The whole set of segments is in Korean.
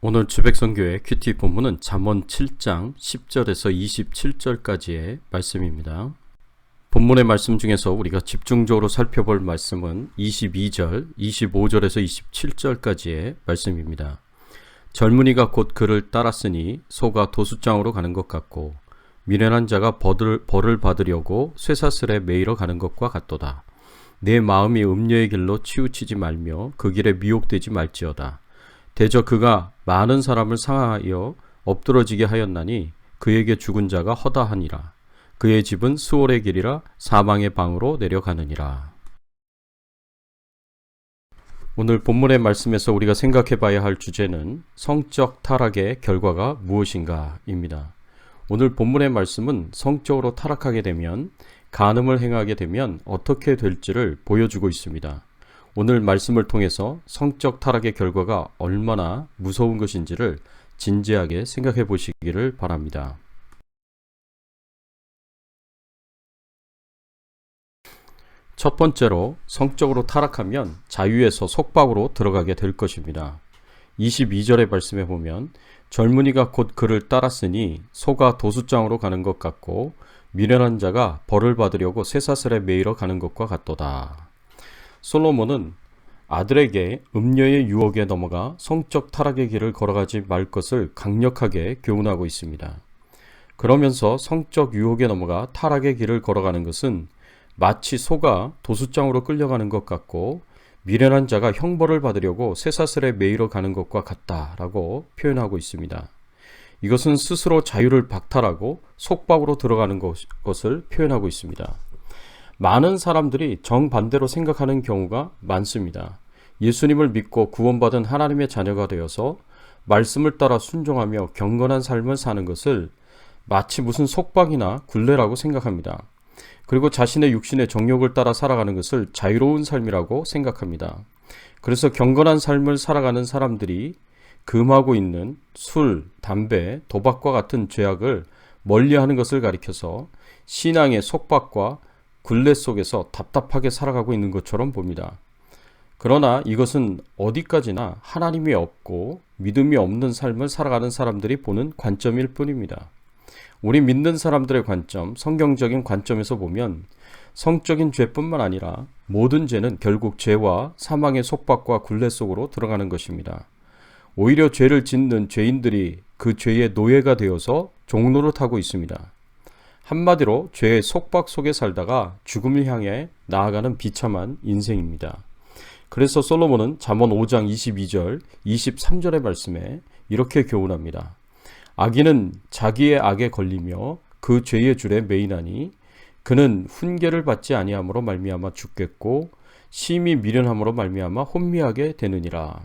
오늘 주백선교회 큐티 본문은 잠언 7장 10절에서 27절까지의 말씀입니다. 본문의 말씀 중에서 우리가 집중적으로 살펴볼 말씀은 22절, 25절에서 27절까지의 말씀입니다. 젊은이가 곧 그를 따랐으니 소가 도수장으로 가는 것 같고 미련한 자가 벌을 받으려고 쇠사슬에 매이러 가는 것과 같도다. 내 마음이 음녀의 길로 치우치지 말며 그 길에 미혹되지 말지어다. 대저 그가 많은 사람을 상하여 엎드러지게 하였나니 그에게 죽은 자가 허다하니라. 그의 집은 수월의 길이라 사망의 방으로 내려가느니라. 오늘 본문의 말씀에서 우리가 생각해 봐야 할 주제는 성적 타락의 결과가 무엇인가 입니다. 오늘 본문의 말씀은 성적으로 타락하게 되면, 간음을 행하게 되면 어떻게 될지를 보여주고 있습니다. 오늘 말씀을 통해서 성적 타락의 결과가 얼마나 무서운 것인지를 진지하게 생각해 보시기를 바랍니다. 첫 번째로, 성적으로 타락하면 자유에서 속박으로 들어가게 될 것입니다. 22절의 말씀에 보면 젊은이가 곧 그를 따랐으니 소가 도수장으로 가는 것 같고 미련한 자가 벌을 받으려고 쇠사슬에 매이러 가는 것과 같도다. 솔로몬은 아들에게 음녀의 유혹에 넘어가 성적 타락의 길을 걸어가지 말 것을 강력하게 교훈하고 있습니다. 그러면서 성적 유혹에 넘어가 타락의 길을 걸어가는 것은 마치 소가 도수장으로 끌려가는 것 같고 미련한 자가 형벌을 받으려고 쇠사슬에 매이러 가는 것과 같다라고 표현하고 있습니다. 이것은 스스로 자유를 박탈하고 속박으로 들어가는 것을 표현하고 있습니다. 많은 사람들이 정반대로 생각하는 경우가 많습니다. 예수님을 믿고 구원받은 하나님의 자녀가 되어서 말씀을 따라 순종하며 경건한 삶을 사는 것을 마치 무슨 속박이나 굴레라고 생각합니다. 그리고 자신의 육신의 정욕을 따라 살아가는 것을 자유로운 삶이라고 생각합니다. 그래서 경건한 삶을 살아가는 사람들이 금하고 있는 술, 담배, 도박과 같은 죄악을 멀리하는 것을 가리켜서 신앙의 속박과 굴레 속에서 답답하게 살아가고 있는 것처럼 봅니다. 그러나 이것은 어디까지나 하나님이 없고 믿음이 없는 삶을 살아가는 사람들이 보는 관점일 뿐입니다. 우리 믿는 사람들의 관점, 성경적인 관점에서 보면 성적인 죄뿐만 아니라 모든 죄는 결국 죄와 사망의 속박과 굴레 속으로 들어가는 것입니다. 오히려 죄를 짓는 죄인들이 그 죄의 노예가 되어서 종노릇하고 있습니다. 한마디로 죄의 속박 속에 살다가 죽음을 향해 나아가는 비참한 인생입니다. 그래서 솔로몬은 잠언 5장 22절, 23절의 말씀에 이렇게 교훈합니다. 악인은 자기의 악에 걸리며 그 죄의 줄에 매이나니 그는 훈계를 받지 아니함으로 말미암아 죽겠고 심히 미련함으로 말미암아 혼미하게 되느니라.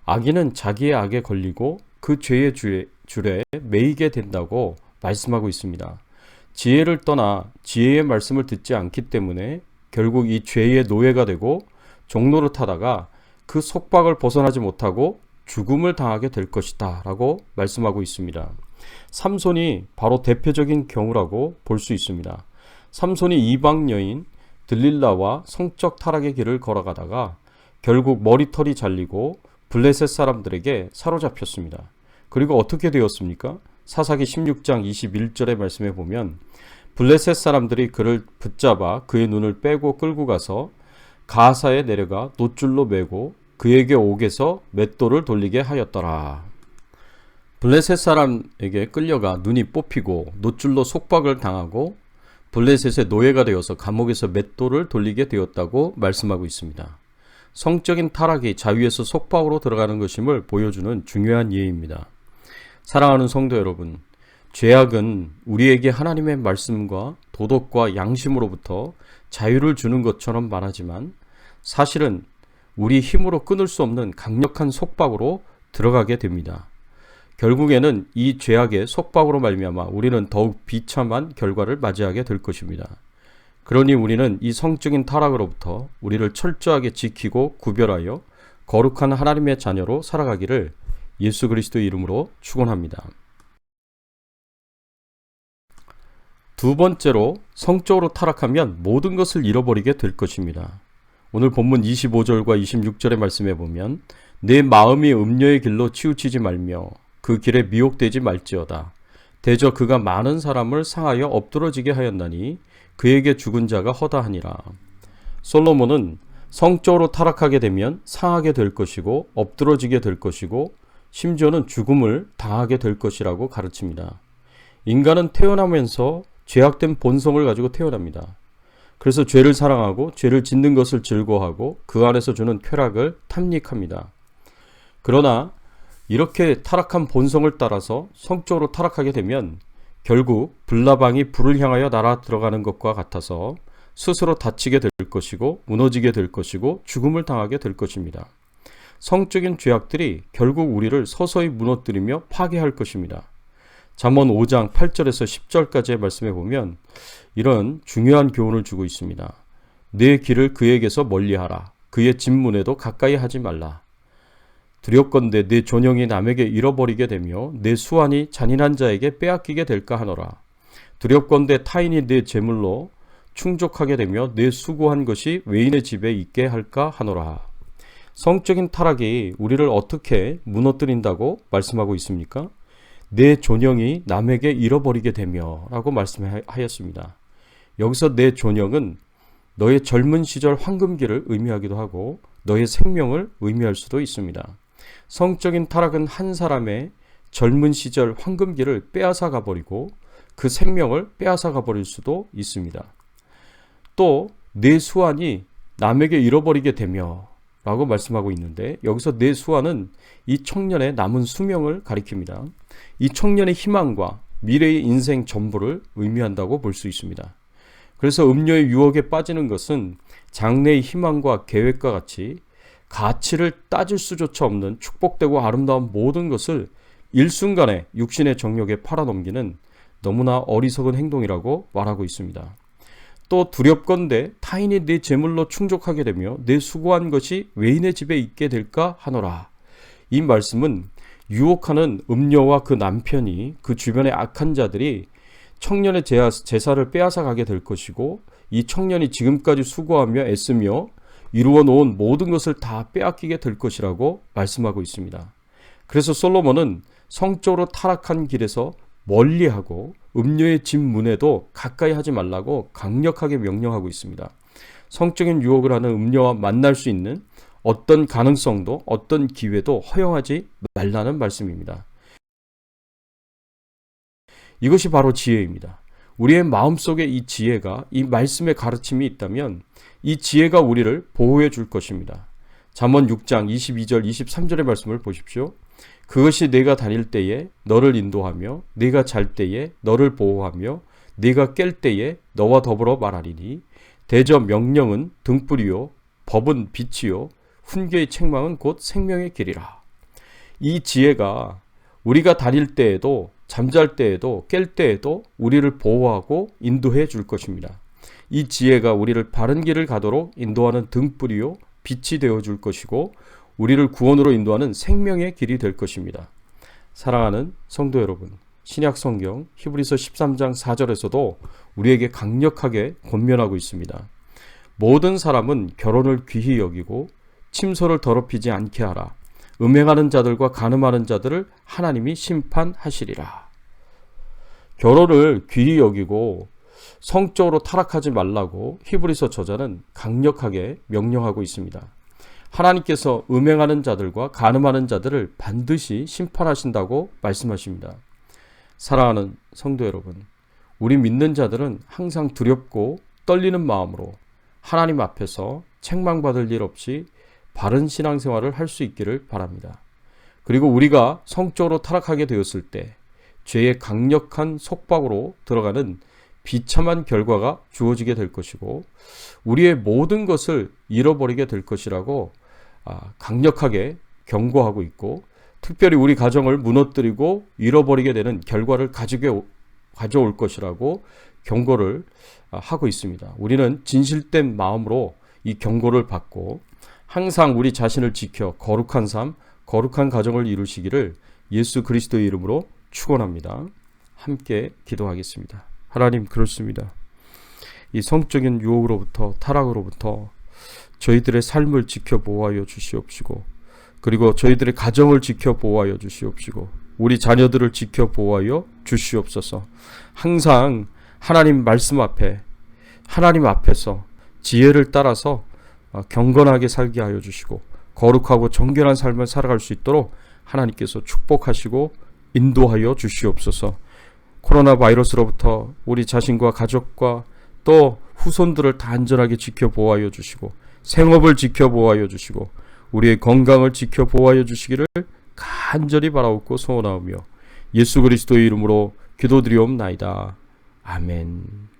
악인은 자기의 악에 걸리고 그 죄의 줄에 매이게 된다고 말씀하고 있습니다. 지혜를 떠나 지혜의 말씀을 듣지 않기 때문에 결국 이 죄의 노예가 되고 종노릇하다가 그 속박을 벗어나지 못하고 죽음을 당하게 될 것이다 라고 말씀하고 있습니다. 삼손이 바로 대표적인 경우라고 볼 수 있습니다. 삼손이 이방 여인 들릴라와 성적 타락의 길을 걸어가다가 결국 머리털이 잘리고 블레셋 사람들에게 사로잡혔습니다. 그리고 어떻게 되었습니까? 사사기 16장 21절의 말씀에 보면 블레셋 사람들이 그를 붙잡아 그의 눈을 빼고 끌고 가서 가사에 내려가 놋줄로 매고 그에게 옥에서 맷돌을 돌리게 하였더라. 블레셋 사람에게 끌려가 눈이 뽑히고 놋줄로 속박을 당하고 블레셋의 노예가 되어서 감옥에서 맷돌을 돌리게 되었다고 말씀하고 있습니다. 성적인 타락이 자유에서 속박으로 들어가는 것임을 보여주는 중요한 예입니다. 사랑하는 성도 여러분, 죄악은 우리에게 하나님의 말씀과 도덕과 양심으로부터 자유를 주는 것처럼 말하지만 사실은 우리 힘으로 끊을 수 없는 강력한 속박으로 들어가게 됩니다. 결국에는 이 죄악의 속박으로 말미암아 우리는 더욱 비참한 결과를 맞이하게 될 것입니다. 그러니 우리는 이 성적인 타락으로부터 우리를 철저하게 지키고 구별하여 거룩한 하나님의 자녀로 살아가기를 예수 그리스도의 이름으로 축원합니다. 두 번째로, 성적으로 타락하면 모든 것을 잃어버리게 될 것입니다. 오늘 본문 25절과 26절의 말씀에 보면 내 마음이 음녀의 길로 치우치지 말며 그 길에 미혹되지 말지어다. 대저 그가 많은 사람을 상하여 엎드러지게 하였나니 그에게 죽은 자가 허다하니라. 솔로몬은 성적으로 타락하게 되면 상하게 될 것이고 엎드러지게 될 것이고 심지어는 죽음을 당하게 될 것이라고 가르칩니다. 인간은 태어나면서 죄악된 본성을 가지고 태어납니다. 그래서 죄를 사랑하고 죄를 짓는 것을 즐거워하고 그 안에서 주는 쾌락을 탐닉합니다. 그러나 이렇게 타락한 본성을 따라서 성적으로 타락하게 되면 결국 불나방이 불을 향하여 날아 들어가는 것과 같아서 스스로 다치게 될 것이고 무너지게 될 것이고 죽음을 당하게 될 것입니다. 성적인 죄악들이 결국 우리를 서서히 무너뜨리며 파괴할 것입니다. 잠언 5장 8절에서 10절까지의 말씀에 보면 이런 중요한 교훈을 주고 있습니다. 내 길을 그에게서 멀리하라. 그의 집문에도 가까이 하지 말라. 두렵건대 내 존영이 남에게 잃어버리게 되며 내 수완이 잔인한 자에게 빼앗기게 될까 하노라. 두렵건대 타인이 내 재물로 충족하게 되며 내 수고한 것이 외인의 집에 있게 할까 하노라. 성적인 타락이 우리를 어떻게 무너뜨린다고 말씀하고 있습니까? 내 존영이 남에게 잃어버리게 되며 라고 말씀하였습니다. 여기서 내 존영은 너의 젊은 시절 황금기를 의미하기도 하고 너의 생명을 의미할 수도 있습니다. 성적인 타락은 한 사람의 젊은 시절 황금기를 빼앗아 가버리고 그 생명을 빼앗아 가버릴 수도 있습니다. 또 내 수완이 남에게 잃어버리게 되며 라고 말씀하고 있는데 여기서 내 수완은 이 청년의 남은 수명을 가리킵니다. 이 청년의 희망과 미래의 인생 전부를 의미한다고 볼 수 있습니다. 그래서 음료의 유혹에 빠지는 것은 장래의 희망과 계획과 같이 가치를 따질 수조차 없는 축복되고 아름다운 모든 것을 일순간에 육신의 정욕에 팔아넘기는 너무나 어리석은 행동이라고 말하고 있습니다. 또 두렵건대 타인이 내 재물로 충족하게 되며 내 수고한 것이 외인의 집에 있게 될까 하노라. 이 말씀은 유혹하는 음녀와 그 남편이 그 주변의 악한 자들이 청년의 재산을 빼앗아 가게 될 것이고 이 청년이 지금까지 수고하며 애쓰며 이루어 놓은 모든 것을 다 빼앗기게 될 것이라고 말씀하고 있습니다. 그래서 솔로몬은 성적으로 타락한 길에서 멀리하고 음료의 집 문에도 가까이 하지 말라고 강력하게 명령하고 있습니다. 성적인 유혹을 하는 음료와 만날 수 있는 어떤 가능성도 어떤 기회도 허용하지 말라는 말씀입니다. 이것이 바로 지혜입니다. 우리의 마음속에 이 지혜가 이 말씀의 가르침이 있다면 이 지혜가 우리를 보호해 줄 것입니다. 잠언 6장 22절 23절의 말씀을 보십시오. 그것이 내가 다닐 때에 너를 인도하며 네가 잘 때에 너를 보호하며 네가 깰 때에 너와 더불어 말하리니 대저 명령은 등불이요 법은 빛이요 훈계의 책망은 곧 생명의 길이라. 이 지혜가 우리가 다닐 때에도 잠잘 때에도 깰 때에도 우리를 보호하고 인도해 줄 것입니다. 이 지혜가 우리를 바른 길을 가도록 인도하는 등불이요 빛이 되어 줄 것이고 우리를 구원으로 인도하는 생명의 길이 될 것입니다. 사랑하는 성도 여러분, 신약 성경 히브리서 13장 4절에서도 우리에게 강력하게 권면하고 있습니다. 모든 사람은 결혼을 귀히 여기고 침소를 더럽히지 않게 하라. 음행하는 자들과 간음하는 자들을 하나님이 심판하시리라. 결혼을 귀히 여기고 성적으로 타락하지 말라고 히브리서 저자는 강력하게 명령하고 있습니다. 하나님께서 음행하는 자들과 간음하는 자들을 반드시 심판하신다고 말씀하십니다. 사랑하는 성도 여러분, 우리 믿는 자들은 항상 두렵고 떨리는 마음으로 하나님 앞에서 책망받을 일 없이 바른 신앙생활을 할 수 있기를 바랍니다. 그리고 우리가 성적으로 타락하게 되었을 때 죄의 강력한 속박으로 들어가는 비참한 결과가 주어지게 될 것이고 우리의 모든 것을 잃어버리게 될 것이라고 강력하게 경고하고 있고 특별히 우리 가정을 무너뜨리고 잃어버리게 되는 결과를 가져올 것이라고 경고를 하고 있습니다. 우리는 진실된 마음으로 이 경고를 받고 항상 우리 자신을 지켜 거룩한 삶, 거룩한 가정을 이루시기를 예수 그리스도의 이름으로 축원합니다. 함께 기도하겠습니다. 하나님, 그렇습니다. 이 성적인 유혹으로부터 타락으로부터 저희들의 삶을 지켜 보호하여 주시옵시고 그리고 저희들의 가정을 지켜 보호하여 주시옵시고 우리 자녀들을 지켜 보호하여 주시옵소서. 항상 하나님 말씀 앞에 하나님 앞에서 지혜를 따라서 경건하게 살게 하여 주시고 거룩하고 정결한 삶을 살아갈 수 있도록 하나님께서 축복하시고 인도하여 주시옵소서. 코로나 바이러스로부터 우리 자신과 가족과 또 후손들을 다 안전하게 지켜 보호하여 주시고 생업을 지켜 보호하여 주시고 우리의 건강을 지켜 보호하여 주시기를 간절히 바라옵고 소원하오며 예수 그리스도의 이름으로 기도드리옵나이다. 아멘.